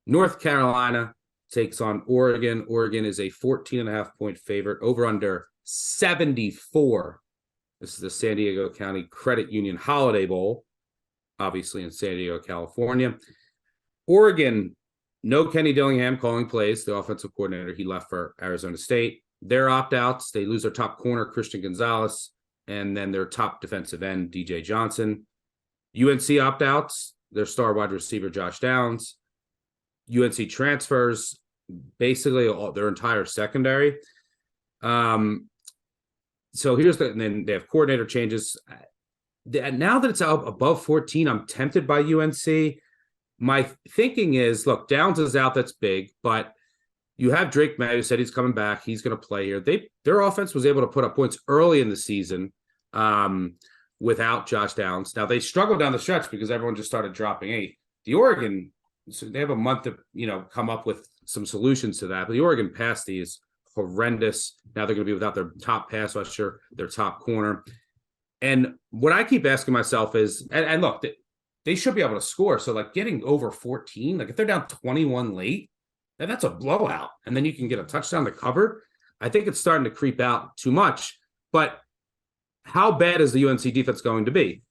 North Carolina takes on Oregon. Oregon is a 14.5-point favorite. Over under 74. This is the San Diego County Credit Union Holiday Bowl, obviously in San Diego, California. Oregon, no Kenny Dillingham calling plays, the offensive coordinator. He left for Arizona State. Their opt-outs, they lose their top corner, Christian Gonzalez, and then their top defensive end, DJ Johnson. UNC opt-outs, their star wide receiver, Josh Downs. UNC transfers, basically their entire secondary. So here's and then they have coordinator changes. Now that it's out above 14, I'm tempted by UNC. My thinking is, look, Downs is out. That's big, but you have Drake May, who said he's coming back. He's going to play here. Their offense was able to put up points early in the season without Josh Downs. Now they struggled down the stretch because everyone just started dropping eight. The Oregon, so they have a month to come up with some solutions to that. But the Oregon pass D is horrendous. Now they're going to be without their top pass rusher, their top corner. And what I keep asking myself is, and look, they should be able to score. So like getting over 14, like if they're down 21 late, then that's a blowout. And then you can get a touchdown to cover. I think it's starting to creep out too much. But how bad is the UNC defense going to be?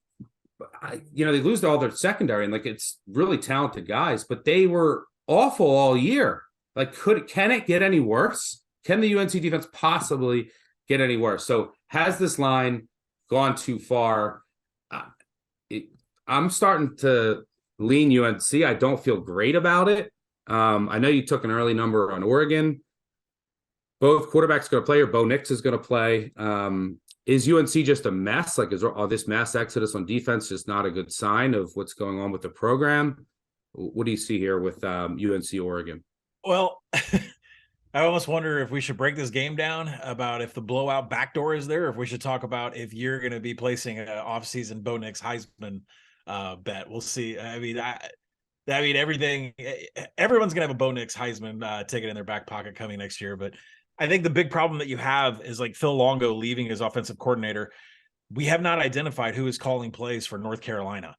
They lose all their secondary, and like it's really talented guys, but they were awful all year. Like, can it get any worse? Can the UNC defense possibly get any worse? So has this line gone too far? I'm starting to lean UNC. I don't feel great about it. I know you took an early number on Oregon. Both quarterbacks going to play, or Bo Nix is going to play. Is UNC just a mess? Like, is all this mass exodus on defense just not a good sign of what's going on with the program? What do you see here with UNC Oregon? Well, I almost wonder if we should break this game down about if the blowout backdoor is there, or if we should talk about if you're going to be placing an offseason Bo Nix Heisman bet. We'll see. I mean, everything. Everyone's going to have a Bo Nix Heisman ticket in their back pocket coming next year, but I think the big problem that you have is like Phil Longo leaving as offensive coordinator. We have not identified who is calling plays for North Carolina.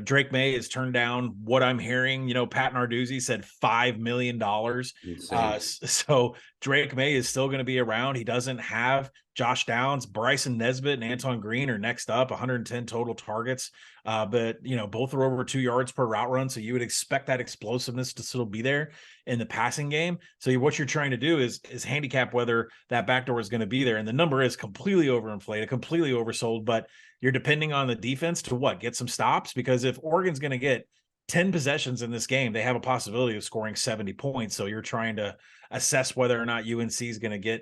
Drake May has turned down what I'm hearing. Pat Narduzzi said $5 million. So Drake May is still going to be around. He doesn't have Josh Downs. Bryson Nesbitt and Anton Green are next up, 110 total targets. But both are over 2 yards per route run. So you would expect that explosiveness to still be there in the passing game. So what you're trying to do is handicap whether that backdoor is going to be there. And the number is completely overinflated, completely oversold, but you're depending on the defense to get some stops, because if Oregon's going to get 10 possessions in this game, they have a possibility of scoring 70 points. So you're trying to assess whether or not UNC is going to get,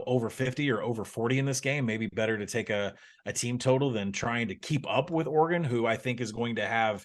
over 50 or over 40 in this game. Maybe better to take a team total than trying to keep up with Oregon, who I think is going to have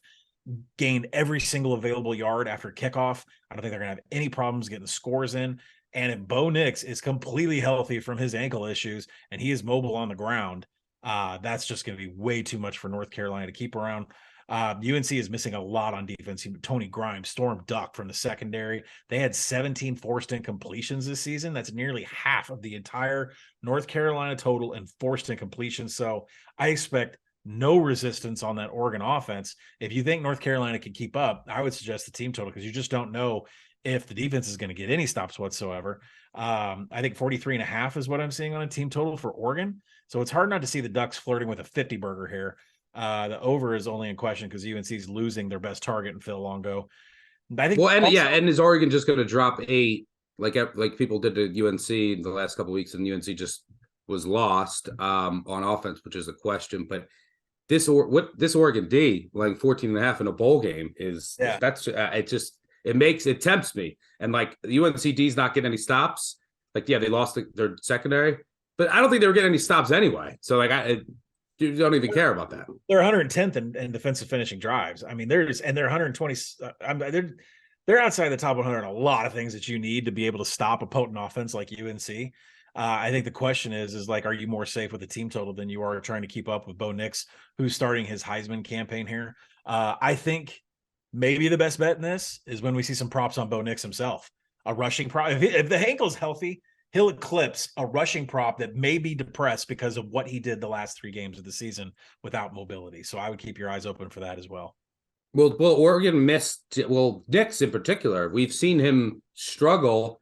gained every single available yard after kickoff. I don't think they're going to have any problems getting the scores in. And if Bo Nix is completely healthy from his ankle issues and he is mobile on the ground, that's just going to be way too much for North Carolina to keep around. UNC is missing a lot on defense. Tony Grimes, Storm Duck from the secondary. They had 17 forced incompletions this season. That's nearly half of the entire North Carolina total in forced incompletions. So I expect no resistance on that Oregon offense. If you think North Carolina can keep up, I would suggest the team total, because you just don't know if the defense is going to get any stops whatsoever. I think 43.5 is what I'm seeing on a team total for Oregon. So it's hard not to see the Ducks flirting with a 50 burger here. The over is only in question because UNC is losing their best target in Phil Longo. I think and is Oregon just going to drop 8 like people did to UNC in the last couple of weeks, and UNC just was lost on offense, which is a question. But this Oregon D, like 14.5 in a bowl game is it tempts me. And like the UNC D's not getting any stops. Like, they lost their secondary, but I don't think they were getting any stops anyway. So like you don't even care about that. They're 110th in defensive finishing drives. I mean, they're 120. They're outside the top 100 on a lot of things that you need to be able to stop a potent offense like UNC. I think the question is like, are you more safe with the team total than you are trying to keep up with Bo Nix, who's starting his Heisman campaign here? I think maybe the best bet in this is when we see some props on Bo Nix himself. A rushing prop. If the ankle's healthy, he'll eclipse a rushing prop that may be depressed because of what he did the last 3 games of the season without mobility. So I would keep your eyes open for that as well. Well, Oregon missed. Well, Nix in particular, we've seen him struggle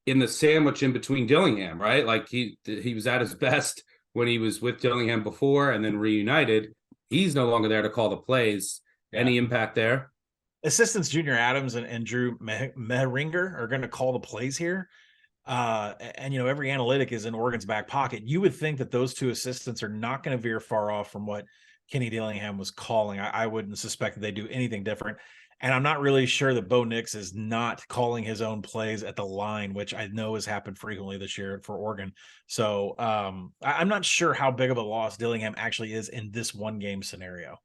in the sandwich in between Dillingham, right? Like he was at his best when he was with Dillingham before, and then reunited. He's no longer there to call the plays. Yeah. Any impact there? Assistants Junior Adams and Drew Mehringer are going to call the plays here. And every analytic is in Oregon's back pocket. You would think that those two assistants are not going to veer far off from what Kenny Dillingham was calling. I wouldn't suspect that they do anything different. And I'm not really sure that Bo Nix is not calling his own plays at the line, which I know has happened frequently this year for Oregon. So I'm not sure how big of a loss Dillingham actually is in this one game scenario.